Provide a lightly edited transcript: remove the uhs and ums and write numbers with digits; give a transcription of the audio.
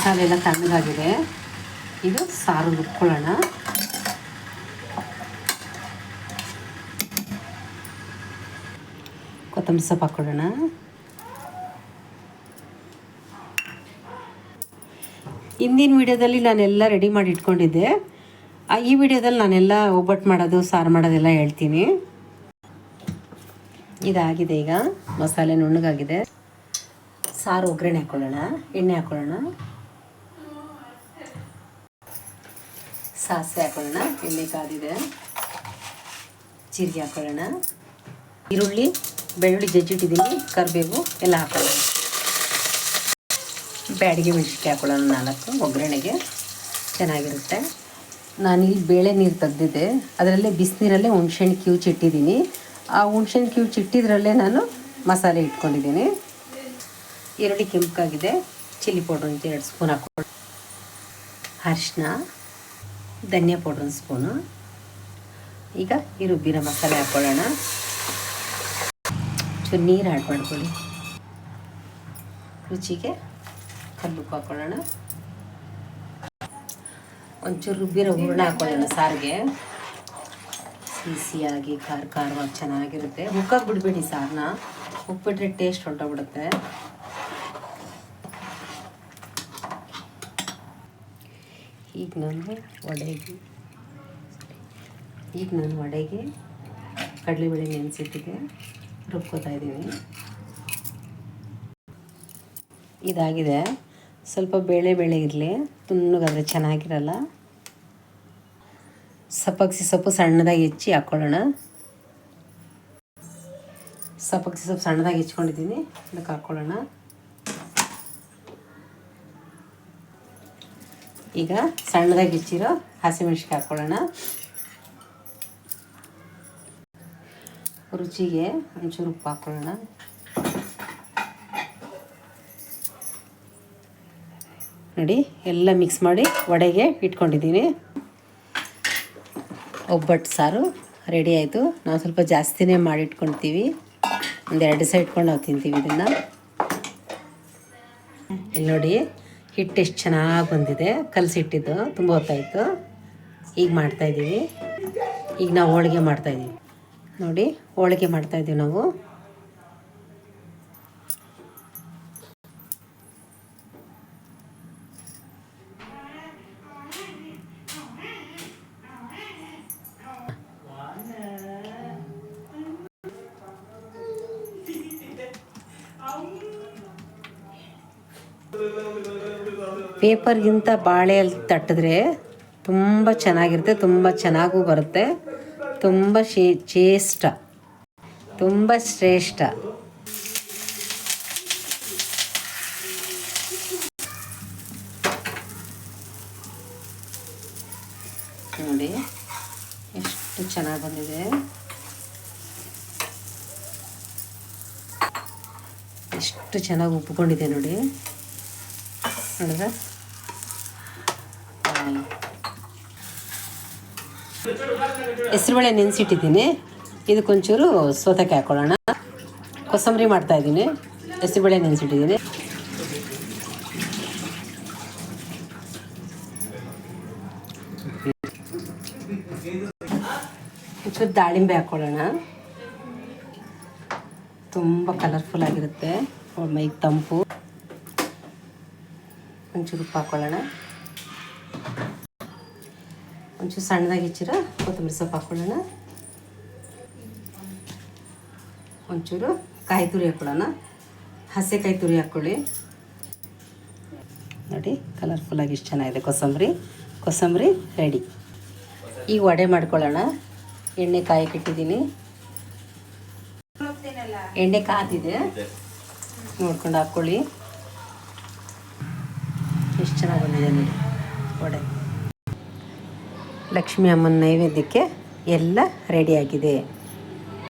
ಮಸಾಲೆ ಎಲ್ಲ ತಣ್ಣಗಾಗಿದೆ. ಇದು ಸಾರು ರುಬ್ಕೊಳ್ಳೋಣ. ಕೊತ್ತಂಬರಿ ಸೊಪ್ಪು ಹಾಕ್ಕೊಳ್ಳೋಣ. ಹಿಂದಿನ ವಿಡಿಯೋದಲ್ಲಿ ನಾನೆಲ್ಲ ರೆಡಿ ಮಾಡಿ ಇಟ್ಕೊಂಡಿದ್ದೆ. ಈ ವಿಡಿಯೋದಲ್ಲಿ ನಾನೆಲ್ಲ ಒಬ್ಬಟ್ಟು ಮಾಡೋದು, ಸಾರು ಮಾಡೋದೆಲ್ಲ ಹೇಳ್ತೀನಿ. ಇದಾಗಿದೆ. ಈಗ ಮಸಾಲೆ ನುಣ್ಣಗಾಗಿದೆ. ಸಾರು ಒಗ್ಗರಣೆ ಹಾಕ್ಕೊಳ್ಳೋಣ. ಎಣ್ಣೆ ಹಾಕ್ಕೊಳ್ಳೋಣ. ಸಾಸಿವೆ ಹಾಕ್ಕೊಳ್ಳೋಣ. ಎಣ್ಣೆ ಕಾದಿದೆ. ಜೀರಿಗೆ ಹಾಕ್ಕೊಳ್ಳೋಣ. ಈರುಳ್ಳಿ, ಬೆಳ್ಳುಳ್ಳಿ ಜಜ್ಜಿಟ್ಟಿದ್ದೀನಿ, ಕರಿಬೇವು ಎಲ್ಲ ಹಾಕ್ಕೊಳ್ಳೋಣ. ಬ್ಯಾಡಿಗೆ ಮೆಣಸಿನ್ಕಾಯಿ ಹಾಕ್ಕೊಳ್ಳೋಣ 4 ಒಗ್ಗರಣೆಗೆ ಚೆನ್ನಾಗಿರುತ್ತೆ. ನಾನಿಲ್ಲಿ ಬೇಳೆ ನೀರು ತೆಗೆದಿದ್ದೆ, ಅದರಲ್ಲೇ ಬಿಸಿನೀರಲ್ಲೇ ಹುಣ್ಸೆಹಣ್ಣು ಕಿವುಚಿಟ್ಟಿದ್ದೀನಿ. ಆ ಹುಣ್ಸೆಹಣ್ಣು ಕಿವುಚಿಟ್ಟಿದ್ರಲ್ಲೇ ನಾನು ಮಸಾಲೆ ಇಟ್ಕೊಂಡಿದ್ದೀನಿ. ಈರುಳ್ಳಿ ಕೆಂಪಾಗಿದೆ. ಚಿಲ್ಲಿ ಪೌಡ್ರ್ ಅಂತ 2 ಸ್ಪೂನ್ ಹಾಕ್ಕೊಳ್ಳಿ. ಅರಿಶಿನ, ಧನಿಯಾ ಪೌಡ್ರ್ 1 ಸ್ಪೂನು. ಈಗ ಈ ರುಬ್ಬಿರೋ ಮಸಾಲೆ ಹಾಕ್ಕೊಳ್ಳೋಣ. ಚೂರು ನೀರು ಆ್ಯಡ್ ಮಾಡ್ಕೊಳ್ಳಿ. ರುಚಿಗೆ ಕಲ್ಲುಪ್ಪು ಹಾಕ್ಕೊಳ್ಳೋಣ. ಒಂಚೂರು ರುಬ್ಬಿರೋ ಹೂರಣ ಹಾಕ್ಕೊಳ್ಳೋಣ. ಸಾರಿಗೆ ಸಿಹಿಯಾಗಿ ಖಾರವಾಗಿ ಚೆನ್ನಾಗಿರುತ್ತೆ. ಉಕ್ಕಾಗಿ ಬಿಡಬೇಡಿ ಸಾರನ್ನ, ಉಪ್ಪಿಟ್ರೆ ಟೇಸ್ಟ್ ಹೊಂಟೋಗ್ಬಿಡುತ್ತೆ. ಈಗ ನಾನು ವಡೆಗೆ ಕಡಲೆಬೇಳೆ ನೆನೆಸಿಟ್ಟಿದ್ದೆ, ರುಬ್ಕೋತಾ ಇದ್ದೀನಿ. ಇದಾಗಿದೆ. ಸ್ವಲ್ಪ ಬೇಳೆ ಇರಲಿ, ತುಣ್ಣಗಾದರೆ ಚೆನ್ನಾಗಿರಲ್ಲ. ಸಬ್ಬಕ್ಕಿ ಸೊಪ್ಪು ಸಣ್ಣದಾಗಿ ಹೆಚ್ಚಿ ಹಾಕ್ಕೊಳ್ಳೋಣ. ಸಬ್ಬಕ್ಕಿ ಸೊಪ್ಪು ಸಣ್ಣದಾಗಿ ಹೆಚ್ಕೊಂಡಿದ್ದೀನಿ, ಅದಕ್ಕೆ ಹಾಕ್ಕೊಳ್ಳೋಣ. ಈಗ ಸಣ್ಣದಾಗಿ ಹೆಚ್ಚಿರೋ ಹಸಿಮೆಣ್ಸಿನ್ಕಾಯಿ ಹಾಕ್ಕೊಳ್ಳೋಣ. ರುಚಿಗೆ ಒಂಚೂರು ಉಪ್ಪು ಹಾಕ್ಕೊಳ್ಳೋಣ. ನೋಡಿ, ಎಲ್ಲ ಮಿಕ್ಸ್ ಮಾಡಿ ವಡೆಗೆ ಇಟ್ಕೊಂಡಿದ್ದೀನಿ. ಒಬ್ಬಟ್ಟು ಸಾರು ರೆಡಿ ಆಯಿತು. ನಾವು ಸ್ವಲ್ಪ ಜಾಸ್ತಿನೇ ಮಾಡಿ ಇಟ್ಕೊಳ್ತೀವಿ. 1-2 ದಿವಸ ಇಟ್ಕೊಂಡು ನಾವು ತಿಂತೀವಿ ಇದನ್ನು. ಇಲ್ಲಿ ನೋಡಿ, ಹಿಟ್ಟು ಎಷ್ಟು ಚೆನ್ನಾಗಿ ಬಂದಿದೆ. ಕಲಸಿಟ್ಟಿದ್ದು ತುಂಬ ಹೊತ್ತಾಯಿತು. ಈಗ ಮಾಡ್ತಾಯಿದ್ದೀವಿ. ಈಗ ನಾವು ಹೋಳಿಗೆ ಮಾಡ್ತಾಯಿದ್ದೀವಿ. ನೋಡಿ, ಹೋಳಿಗೆ ಮಾಡ್ತಾಯಿದ್ದೀವಿ ನಾವು. ಪೇಪರ್ಗಿಂತ ಬಾಳೆಯಲ್ಲಿ ತಟ್ಟಿದ್ರೆ ತುಂಬ ಚೆನ್ನಾಗಿರುತ್ತೆ, ತುಂಬ ಚೆನ್ನಾಗೂ ಬರುತ್ತೆ, ತುಂಬ ತುಂಬ ಶ್ರೇಷ್ಠ. ನೋಡಿ ಎಷ್ಟು ಚೆನ್ನಾಗಿ ಬಂದಿದೆ, ಎಷ್ಟು ಚೆನ್ನಾಗಿ ಉಪ್ಕೊಂಡಿದೆ ನೋಡಿ. ನೋಡಿದ್ರೆ ಹೆಸರುಬೇಳೆ ನೆನೆಸಿಟ್ಟಿದ್ದೀನಿ. ಇದಕ್ಕೊಂಚೂರು ಸೌತೆಕಾಯಿ ಹಾಕ್ಕೊಳ್ಳೋಣ. ಕೋಸಂಬರಿ ಮಾಡ್ತಾಯಿದ್ದೀನಿ. ಹೆಸರುಬೇಳೆ ನೆನೆಸಿಟ್ಟಿದ್ದೀನಿ. ಒಂಚೂರು ದಾಳಿಂಬೆ ಹಾಕ್ಕೊಳ್ಳೋಣ. ತುಂಬ ಕಲರ್ಫುಲ್ ಆಗಿರುತ್ತೆ, ಮೈಗೆ ತಂಪು. ಒಂಚೂರು ಉಪ್ಪು ಹಾಕ್ಕೊಳ್ಳೋಣ. ಒಂಚೂರು ಸಣ್ಣದಾಗಿ ಹೆಚ್ಚಿರೋ ಕೊತ್ತಂಬರಿ ಸೊಪ್ಪು ಹಾಕ್ಕೊಳ್ಳೋಣ. ಒಂಚೂರು ಕಾಯಿ ತುರಿ ಹಾಕ್ಕೊಳ್ಳೋಣ. ಹಸಿಕಾಯಿ ತುರಿ ಹಾಕ್ಕೊಳ್ಳಿ. ನೋಡಿ, ಕಲರ್ಫುಲ್ಲಾಗಿ ಇಷ್ಟು ಚೆನ್ನಾಗಿದೆ ಕೋಸಂಬರಿ ರೆಡಿ. ಈಗ ವಡೆ ಮಾಡ್ಕೊಳ್ಳೋಣ. ಎಣ್ಣೆ ಕಾಯಕ್ಕೆ ಇಟ್ಟಿದ್ದೀನಿ. ಎಣ್ಣೆ ಕಾದಿದೆ, ನೋಡ್ಕೊಂಡು ಹಾಕ್ಕೊಳ್ಳಿ. ಎಷ್ಟು ಚೆನ್ನಾಗಿ ಬಂದಿದೆ ನೋಡಿ ವಡೆ. ಲಕ್ಷ್ಮೀ ಅಮ್ಮನ ನೈವೇದ್ಯಕ್ಕೆ ಎಲ್ಲ ರೆಡಿಯಾಗಿದೆ.